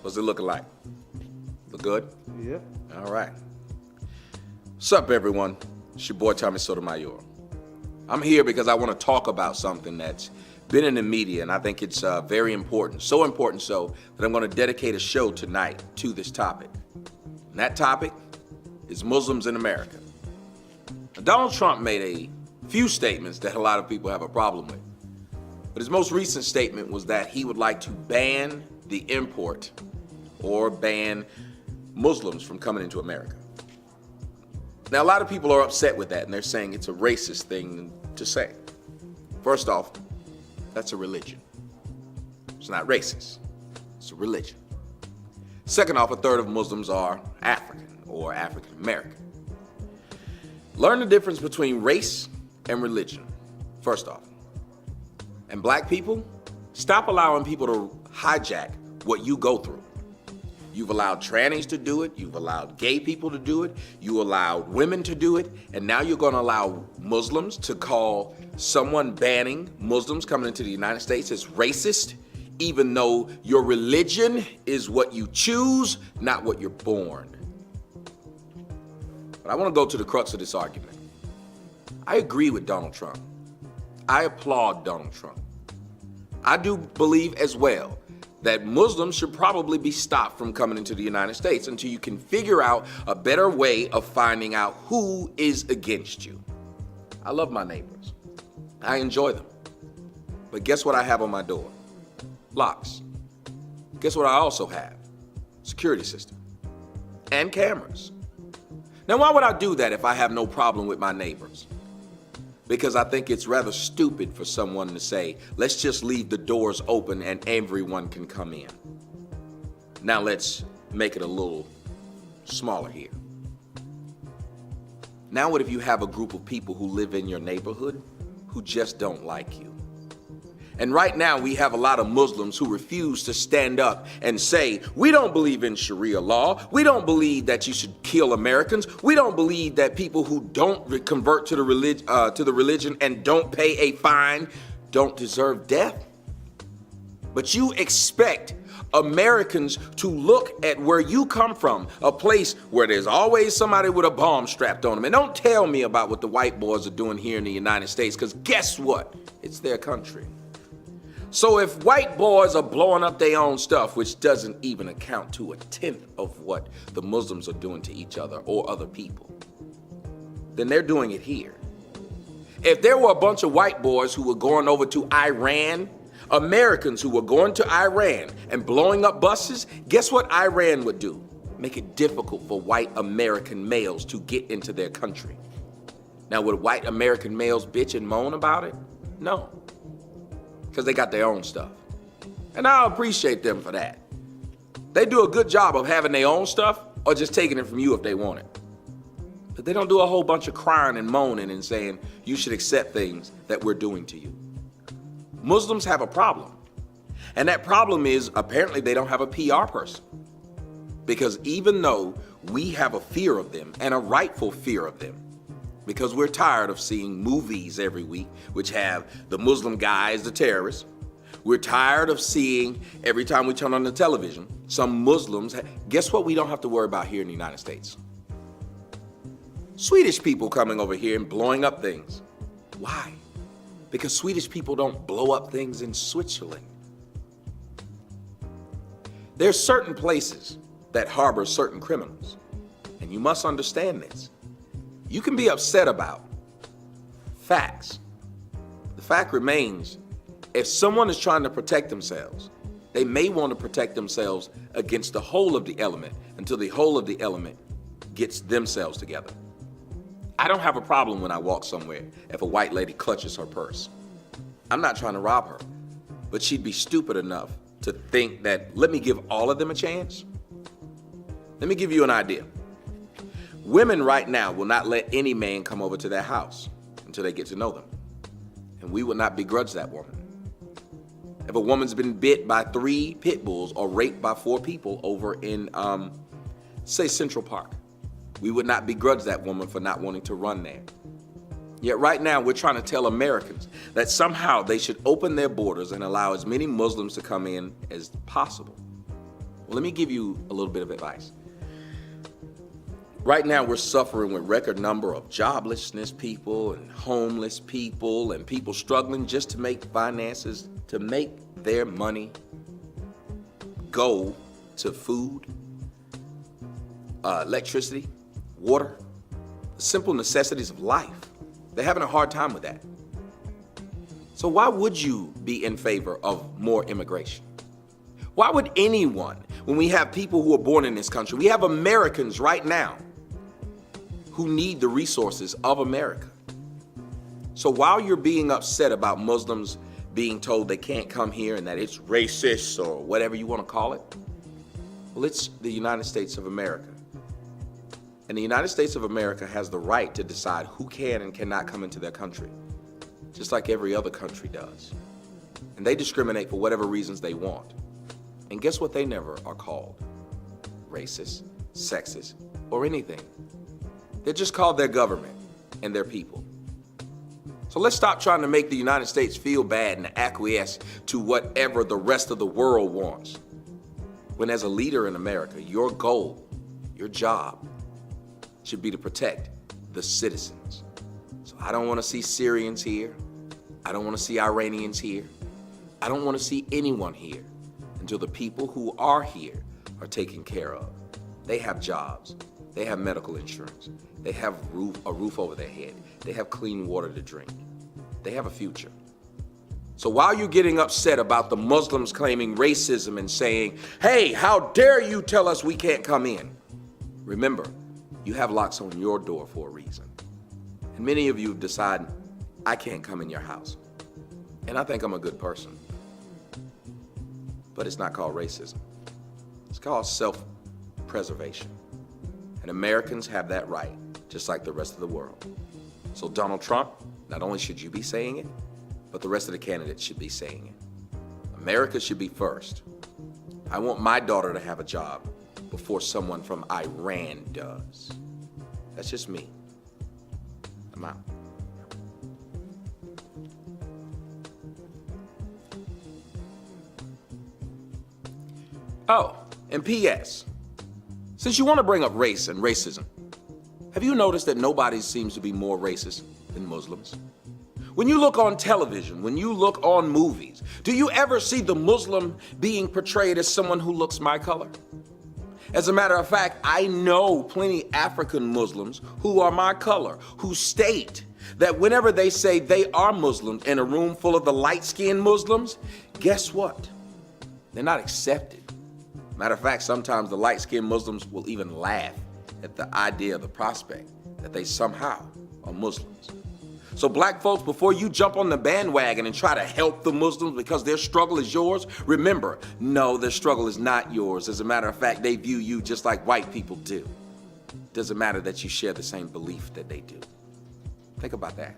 What's it looking like? Look good? Yeah. All right. What's up, everyone? It's your boy, Tommy Sotomayor. I'm here because I want to talk about something that's been in the media, and I think it's very important. So important so that I'm going to dedicate a show tonight to this topic. And that topic is Muslims in America. Now, Donald Trump made a few statements that a lot of people have a problem with. But his most recent statement was that he would like to ban the import or ban Muslims from coming into America. Now, a lot of people are upset with that, and they're saying it's a racist thing to say. First off, that's a religion. It's not racist. It's a religion. Second off, a third of Muslims are African or African American. Learn the difference between race and religion, first off. And black people, stop allowing people to hijack what you go through. You've allowed trannies to do it, you've allowed gay people to do it, you allowed women to do it, and now you're gonna allow Muslims to call someone banning Muslims coming into the United States as racist, even though your religion is what you choose, not what you're born. But I wanna go to the crux of this argument. I agree with Donald Trump. I applaud Donald Trump. I do believe as well that Muslims should probably be stopped from coming into the United States until you can figure out a better way of finding out who is against you. I love my neighbors. I enjoy them. But guess what I have on my door? Locks. Guess what I also have? Security system. And cameras. Now, why would I do that if I have no problem with my neighbors? Because I think it's rather stupid for someone to say, let's just leave the doors open and everyone can come in. Now let's make it a little smaller here. Now what if you have a group of people who live in your neighborhood who just don't like you? And right now we have a lot of Muslims who refuse to stand up and say, we don't believe in Sharia law. We don't believe that you should kill Americans. We don't believe that people who don't convert to the religion and don't pay a fine don't deserve death. But you expect Americans to look at where you come from, a place where there's always somebody with a bomb strapped on them. And don't tell me about what the white boys are doing here in the United States, because guess what? It's their country. So if white boys are blowing up their own stuff, which doesn't even account to a tenth of what the Muslims are doing to each other or other people, then they're doing it here. If there were a bunch of white boys who were going over to Iran, Americans who were going to Iran and blowing up buses, guess what Iran would do? Make it difficult for white American males to get into their country. Now, would white American males bitch and moan about it? No. Because they got their own stuff. And I appreciate them for that. They do a good job of having their own stuff or just taking it from you if they want it. But they don't do a whole bunch of crying and moaning and saying you should accept things that we're doing to you. Muslims have a problem. And that problem is apparently they don't have a PR person. Because even though we have a fear of them and a rightful fear of them, because we're tired of seeing movies every week which have the Muslim guy as the terrorist. We're tired of seeing every time we turn on the television, some Muslims. Guess what we don't have to worry about here in the United States? Swedish people coming over here and blowing up things. Why? Because Swedish people don't blow up things in Switzerland. There's certain places that harbor certain criminals, and you must understand this. You can be upset about facts. The fact remains, if someone is trying to protect themselves, they may want to protect themselves against the whole of the element until the whole of the element gets themselves together. I don't have a problem when I walk somewhere if a white lady clutches her purse. I'm not trying to rob her, but she'd be stupid enough to think that, let me give all of them a chance. Let me give you an idea. Women right now will not let any man come over to their house until they get to know them. And we will not begrudge that woman. If a woman's been bit by 3 pit bulls or raped by 4 people over in, say, Central Park, we would not begrudge that woman for not wanting to run there. Yet right now we're trying to tell Americans that somehow they should open their borders and allow as many Muslims to come in as possible. Well, let me give you a little bit of advice. Right now, we're suffering with record number of joblessness people and homeless people and people struggling just to make finances, to make their money go to food, electricity, water, the simple necessities of life. They're having a hard time with that. So why would you be in favor of more immigration? Why would anyone, when we have people who are born in this country, we have Americans right now who need the resources of America. So while you're being upset about Muslims being told they can't come here and that it's racist or whatever you want to call it, well, it's the United States of America. And the United States of America has the right to decide who can and cannot come into their country, just like every other country does. And they discriminate for whatever reasons they want. And guess what? They never are called racist, sexist, or anything. They're just called their government and their people. So let's stop trying to make the United States feel bad and acquiesce to whatever the rest of the world wants. When as a leader in America, your goal, your job, should be to protect the citizens. So I don't want to see Syrians here. I don't want to see Iranians here. I don't want to see anyone here until the people who are here are taken care of. They have jobs. They have medical insurance. They have a roof over their head. They have clean water to drink. They have a future. So while you're getting upset about the Muslims claiming racism and saying, hey, how dare you tell us we can't come in? Remember, you have locks on your door for a reason. And many of you have decided, I can't come in your house. And I think I'm a good person. But it's not called racism. It's called self-preservation. And Americans have that right, just like the rest of the world. So Donald Trump, not only should you be saying it, but the rest of the candidates should be saying it. America should be first. I want my daughter to have a job before someone from Iran does. That's just me. I'm out. Oh, and P.S. Since you want to bring up race and racism, have you noticed that nobody seems to be more racist than Muslims? When you look on television, when you look on movies, do you ever see the Muslim being portrayed as someone who looks my color? As a matter of fact, I know plenty African Muslims who are my color, who state that whenever they say they are Muslims in a room full of the light-skinned Muslims, guess what? They're not accepted. Matter of fact, sometimes the light-skinned Muslims will even laugh at the idea, the prospect, that they somehow are Muslims. So black folks, before you jump on the bandwagon and try to help the Muslims because their struggle is yours, remember, no, their struggle is not yours. As a matter of fact, they view you just like white people do. Doesn't matter that you share the same belief that they do. Think about that.